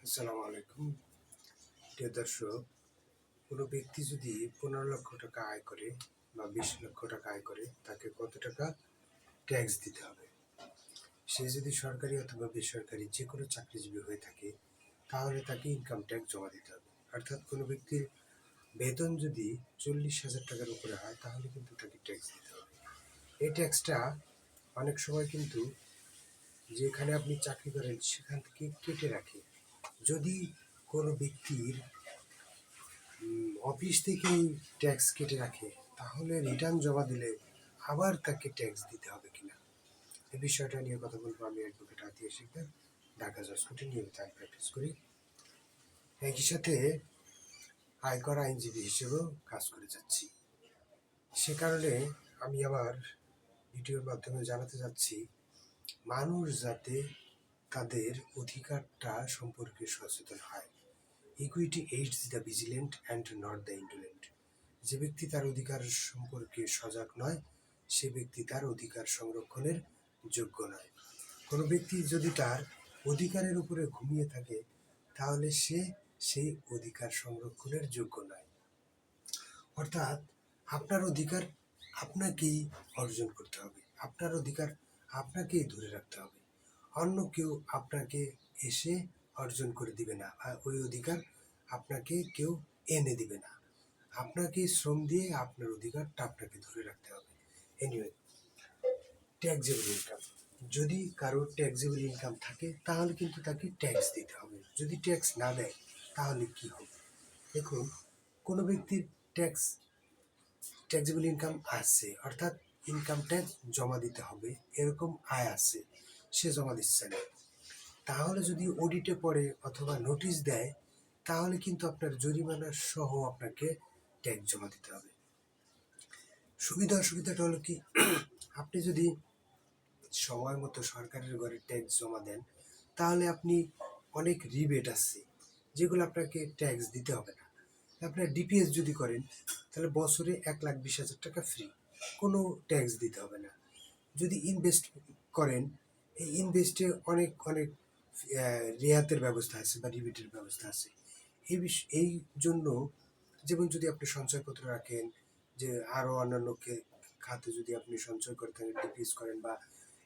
আসসালামু আলাইকুম। প্রিয় দর্শক, কোনো ব্যক্তি যদি 15 লক্ষ টাকা আয় করে বা 20 লক্ষ টাকা আয় করে, তাকে কত টাকা ট্যাক্স দিতে হবে? সে যদি সরকারি অথবা বেসরকারি যে কোনো চাকরিজীবী হয়ে থাকে, তাহলে তাকে ইনকাম ট্যাক্স জমা দিতে হবে। অর্থাৎ কোনো ব্যক্তির বেতন যদি 40,000 টাকার উপরে হয়, তাহলে কিন্তু তাকে ট্যাক্স দিতে হবে। এই ট্যাক্সটা অনেক সময় কিন্তু যেখানে আপনি চাকরি করেন সেখান থেকে কেটে রাখে। যদি কোনো ব্যক্তির অফিস থেকেই ট্যাক্স কেটে রাখে, তাহলে রিটার্ন জমা দিলে আবার তাকে ট্যাক্স দিতে হবে কিনা, এই বিষয়টা নিয়ে কথা বলবো। আমি অ্যাডভোকেট আতিয়া শিকদার, ঢাকা জজ কোর্টে নিয়মিত আইন প্র্যাকটিস করি। একই সাথে আয়কর আইনজীবী হিসেবেও কাজ করে যাচ্ছি। সে কারণে আমি আমার ভিডিওর মাধ্যমে জানাতে চাচ্ছি, মানুষ যাতে তাদের অধিকারটা সম্পর্কে সচেতন হয়। Equity aids the vigilant and not the indolent. যে ব্যক্তি তার অধিকার সম্পর্কে সজাগ নয়, সে ব্যক্তি তার অধিকার সংরক্ষণের যোগ্য নয়। কোনো ব্যক্তি যদি তার অধিকারের উপরে ঘুমিয়ে থাকে, তাহলে সে সেই অধিকার সংরক্ষণের যোগ্য নয়। অর্থাৎ আপনার অধিকার আপনাকেই অর্জন করতে হবে, আপনার অধিকার আপনাকেই ধরে রাখতে হবে। অন্য কেউ আপনাকে এসে অর্জন করে দিবে না, আর ওই অধিকার আপনাকে কেউ এনে দিবে না। আপনাকে শ্রম দিয়ে আপনার অধিকারটা আপনাকে ধরে রাখতে হবে। এনিওয়ে, ট্যাক্সেবল ইনকাম, যদি কারো ট্যাক্সেবল ইনকাম থাকে তাহলে কিন্তু তাকে ট্যাক্স দিতে হবে। যদি ট্যাক্স না দেয় তাহলে কি হবে? দেখুন, কোনো ব্যক্তির ট্যাক্সেবল ইনকাম আছে, অর্থাৎ ইনকাম ট্যাক্স জমা দিতে হবে এরকম আয় আছে, সে জমা দিচ্ছে না, তাহলে যদি অডিটে পড়ে অথবা নোটিশ দেয়, তাহলে কিন্তু আপনার জরিমানা সহ আপনাকে ট্যাক্স জমা দিতে হবে। সুবিধা অসুবিধাটা হলো কি, আপনি যদি সময় মতো সরকারের ঘরে ট্যাক্স জমা দেন, তাহলে আপনি অনেক রিবেট আছে যেগুলো আপনাকে ট্যাক্স দিতে হবে না। আপনার ডিপিএস যদি করেন, তাহলে বছরে 1,20,000 টাকা ফ্রি, কোনো ট্যাক্স দিতে হবে না। যদি ইনভেস্ট করেন, এই ইনভেস্টে অনেক অনেক রেয়াতের ব্যবস্থা আছে বা রিবেটের ব্যবস্থা আছে। এই জন্য, যেমন যদি আপনি সঞ্চয়পত্র রাখেন, যে আরও অন্যান্য খাতে যদি আপনি সঞ্চয় করে থাকেন, ডিপিএস করেন বা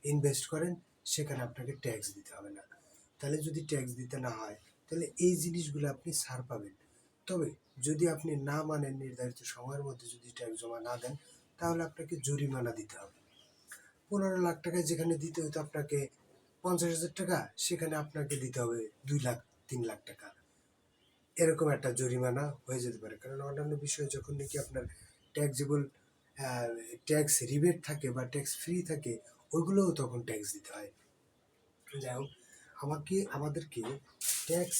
ইনভেস্ট করেন, সেখানে আপনাকে ট্যাক্স দিতে হবে না। তাহলে যদি ট্যাক্স দিতে না হয়, তাহলে এই জিনিসগুলো আপনি ছাড় পাবেন। তবে যদি আপনি না মানেন, নির্ধারিত সময়ের মধ্যে যদি ট্যাক্স জমা না দেন, তাহলে আপনাকে জরিমানা দিতে হবে। 15 লাখ টাকায় যেখানে দিতে হতো আপনাকে 50,000 টাকা, সেখানে আপনাকে দিতে হবে 2 লাখ 3 লাখ টাকা, এরকম একটা জরিমানা হয়ে যেতে পারে। কারণ অন্যান্য বিষয়ে যখন নাকি আপনার ট্যাক্সেবল ট্যাক্স রিবেট থাকে বা ট্যাক্স ফ্রি থাকে, ওইগুলোও তখন ট্যাক্স দিতে হয়। যাই হোক, আমাদেরকে ট্যাক্স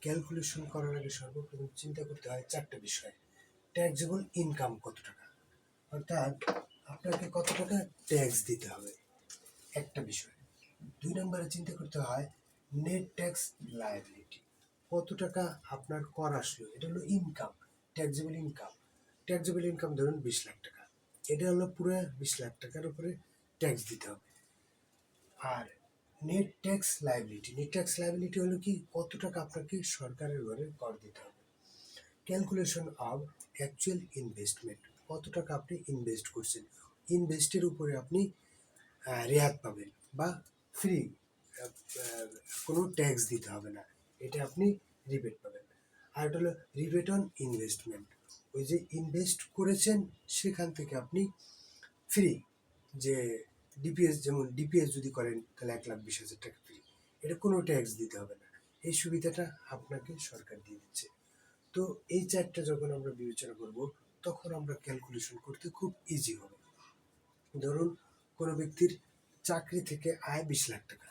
ক্যালকুলেশন করার আগে সর্বপ্রথম চিন্তা করতে হয় 4টা বিষয়। ট্যাক্সেবল ইনকাম কত টাকা, অর্থাৎ আপনাকে কত টাকা ট্যাক্স দিতে হবে, একটা বিষয়। 2 নম্বরে চিন্তা করতে হয় নেট ট্যাক্স লায়াবিলিটি, কত টাকা আপনার কর আসলো, এটা হলো income, taxable income. Taxable income ধরুন 20 লাখ টাকা, এটা হলো পুরো 20 লাখ টাকার উপরে ট্যাক্স দিতে হবে। আর নেট ট্যাক্স লায়াবিলিটি হলো কি, কত টাকা আপনাকে সরকারের ঘরে কর দিতে হবে। ক্যালকুলেশন অফ অ্যাকচুয়াল ইনভেস্টমেন্ট, কত টাকা আপনি ইনভেস্ট করছেন, ইনভেস্টের উপরে আপনি রেয়াত পাবেন বা ফ্রি, কোনো ট্যাক্স দিতে হবে না, এটা আপনি রিবেট পাবেন। আর এটা হলো রিবেট অন ইনভেস্টমেন্ট, ওই যে ইনভেস্ট করেছেন সেখান থেকে আপনি ফ্রি, যে ডিপিএস, যেমন ডিপিএস যদি করেন তাহলে 1,20,000 টাকা ফ্রি, এটা কোনো ট্যাক্স দিতে হবে না, এই সুবিধাটা আপনাকে সরকার দিয়ে দিচ্ছে। তো এই 4টা যখন আমরা বিবেচনা করব, তখন আমরা ক্যালকুলেশন করতে খুব ইজি হবে। ধরুন, কোনো ব্যক্তির চাকরি থেকে আয় 20 লাখ টাকা,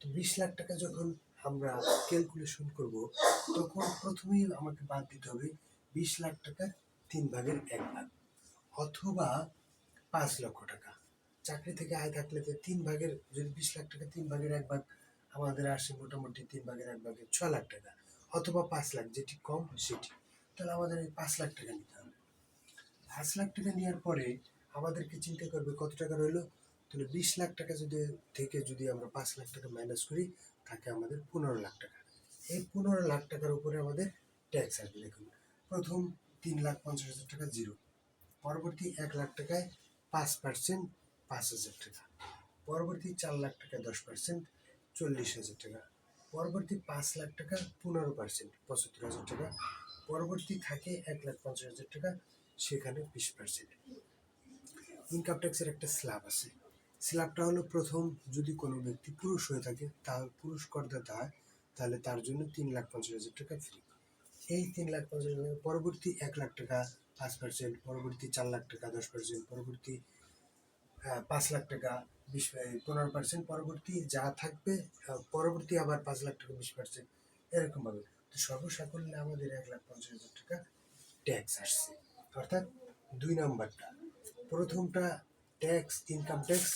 তো 20 লাখ টাকা যখন আমরা ক্যালকুলেশন করব, তখন প্রথমেই আমাকে বাদ দিতে হবে 20 লাখ টাকার 3/1 অথবা 5 লক্ষ টাকা। চাকরি থেকে আয় থাকলে তো 3 ভাগের, যদি 20 লাখ টাকা 3/1 আমাদের আসে মোটামুটি 3/1 6 লাখ টাকা, অথবা 5 লাখ, যেটি কম সেটি। তাহলে আমাদের এই 5 লাখ টাকা নিতে হবে। 5 লাখ টাকা নেওয়ার পরে আমাদেরকে চিন্তা করবে কত টাকা রইলো। তাহলে 20 লাখ টাকা যদি থেকে যদি আমরা 5 লাখ টাকা মাইনাস করি, থাকে আমাদের 15 লাখ টাকা। এই 15 লাখ টাকার উপরে আমাদের ট্যাক্স আসবে। দেখুন, প্রথম 3,50,000 টাকা জিরো, পরবর্তী 1 লাখ টাকায় 5% 5,000 টাকা, পরবর্তী 4 লাখ টাকায় 10% 40,000 টাকা, পরবর্তী 5 লাখ টাকা 15% 75,000 টাকা, পরবর্তী থাকে 1,50,000 টাকা, সেখানে 20%। ইনকাম ট্যাক্সের একটা স্ল্যাব আছে। স্ল্যাবটা হলো, প্রথম যদি কোনো ব্যক্তি পুরুষ হয়ে থাকে, তাহলে পুরুষ করদাতা হয়, তাহলে তার জন্য 3,50,000 টাকা ফ্রি। এই 3,50,000 টাকা, পরবর্তী 1 লাখ টাকা 5%, পরবর্তী 4 লাখ টাকা 10%, পরবর্তী 5 লাখ টাকা 15%, পরবর্তী যা থাকবে পরবর্তী আবার 5 লাখ টাকা 20%, এরকমভাবে। তো সর্বসাকুল্যে আমাদের 1,50,000 টাকা ট্যাক্স আসছে। অর্থাৎ 2 নাম্বারটা, প্রথমটা tax, income tax,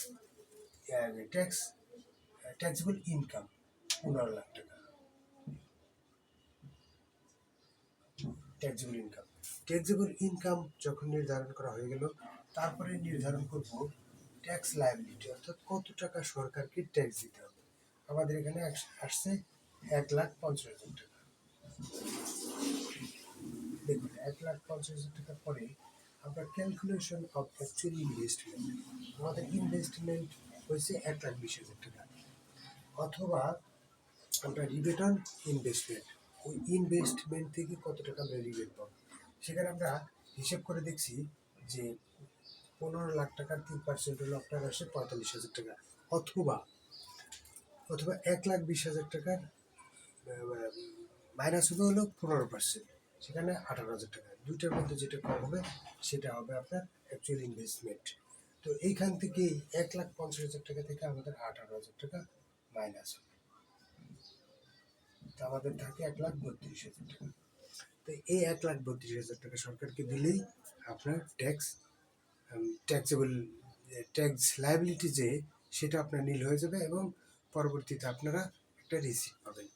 tax taxable income 15 lakh টাকা। ট্যাক্সেবল ইনকাম, ট্যাক্সেবল ইনকাম যখন নির্ধারণ করা হয়ে গেল, তারপরে নির্ধারণ করব ট্যাক্স লায়াবিলিটি, অর্থাৎ কত টাকা সরকারকে ট্যাক্স দিতে হবে। আমাদের এখানে আসছে 1,50,000 টাকা। দেখুন, 1,50,000 টাকা পরে আমরা ক্যালকুলেশন অফ অ্যাকচুয়ালি ইনভেস্টমেন্ট, আমাদের ইনভেস্টমেন্ট হয়েছে 1,20,000 টাকা, অথবা আমরা রিবেট অন ইনভেস্টমেন্ট, ওই ইনভেস্টমেন্ট থেকে কত টাকা আমরা রিবেট পাবো। সেখানে আমরা হিসেব করে দেখছি যে 15 লাখ টাকার 3% হলো আপনার আসে 45,000 টাকা, অথবা 1,20,000 টাকার মাইনাস হবে হলো 15%, সেখানে 18,000 টাকা। দুইটার মধ্যে যেটা কম হবে সেটা হবে আপনার অ্যাকচুয়াল ইনভেস্টমেন্ট। তো এইখান থেকে 1,50,000 টাকা থেকে আমাদের 18,000 টাকা মাইনাস হবে, তো আমাদের থাকে 1,32,000 টাকা। তো এই 1,32,000 টাকা সরকারকে দিলেই আপনার ট্যাক্সেবল ট্যাক্স লায়াবিলিটি যে, সেটা আপনার নীল হয়ে যাবে, এবং পরবর্তীতে আপনারা একটা রিসিপ্ট পাবেন।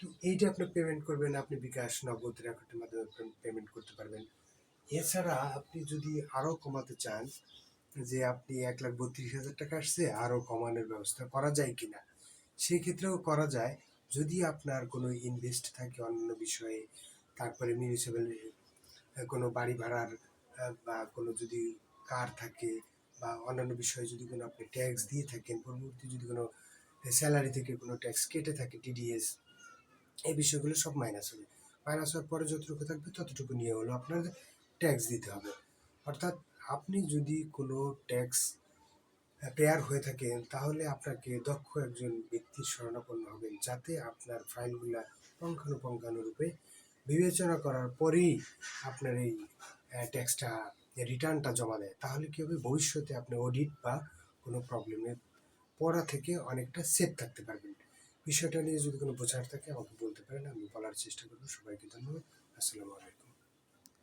তো এইটা আপনি পেমেন্ট করবেন, আপনি বিকাশ, নগদ, রেকর্ডের মাধ্যমে পেমেন্ট করতে পারবেন। এছাড়া আপনি যদি আরও কমাতে চান, যে আপনি 1,32,000 টাকা আসছে, আরও কমানোর ব্যবস্থা করা যায় কিনা, সেক্ষেত্রেও করা যায়। যদি আপনার কোনো ইনভেস্ট থাকে অন্য বিষয়ে, তারপরে মিউনিসিপ্যাল কোনো বাড়ি ভাড়ার বা কোনো যদি কার থাকে, বা অন্যান্য বিষয়ে যদি কোনো আপনি ট্যাক্স দিয়ে থাকেন, পরবর্তী যদি কোনো স্যালারি থেকে কোনো ট্যাক্স কেটে থাকে, টিডিএস, এই বিষয়গুলো সব মাইনাস হবে। মাইনাস হওয়ার পরে যতটুকু থাকবে ততটুকু নিয়ে হলো আপনার ট্যাক্স দিতে হবে। অর্থাৎ আপনি যদি কোনো ট্যাক্স পেয়ার হয়ে থাকেন, তাহলে আপনাকে দক্ষ একজন ব্যক্তির শরণাপন্ন হবেন, যাতে আপনার ফাইলগুলা পুঙ্খানুপুঙ্খানুরূপে বিবেচনা করার পরেই আপনার এই ট্যাক্সটা, রিটার্নটা জমা দেয়। তাহলে কী হবে, ভবিষ্যতে আপনি অডিট বা কোনো প্রবলেমে পড়া থেকে অনেকটা সেফ থাকতে পারবেন। বিষয়টা নিয়ে যদি কোনো বোঝার থাকে আমাকে বলতে পারেন, আমি বলার চেষ্টা করব। সবাইকে ধন্যবাদ। আসসালামু আলাইকুম।